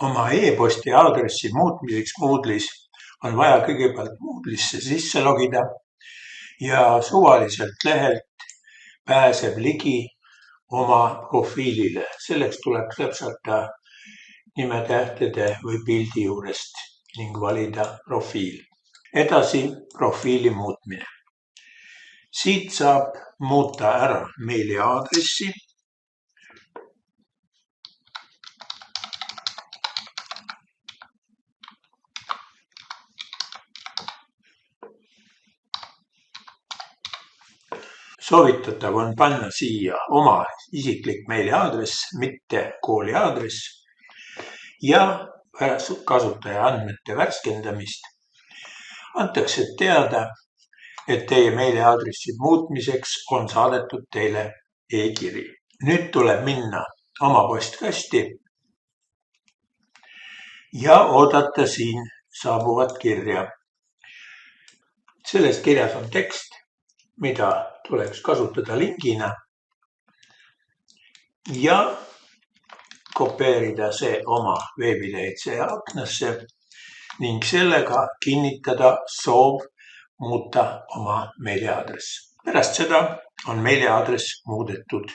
Oma e-posti aadressi muutmiseks Moodle'is on vaja kõigepealt Moodle'isse sisse logida ja suvaliselt lehelt pääseb ligi oma profiilile. Selleks tuleb klõpsata nimetähtede või pildi juurest ning valida profiil. Edasi profiili muutmine. Siit saab muuta ära meiliaadressi. Soovitatav on panna siia oma isiklik meiliaadress, mitte kooli aadress ja pärast kasutaja andmete värskendamist antakse teada, et teie meiliaadressi muutmiseks on saadetud teile e-kiri. Nüüd tuleb minna oma postkasti ja oodata siin saabuvat kirja. Selles kirjas on tekst, mida tuleks kasutada lingina ja kopeerida see oma veebilehetse aknasse ning sellega kinnitada soov muuta oma meiliaadress. Pärast seda on meiliaadress muudetud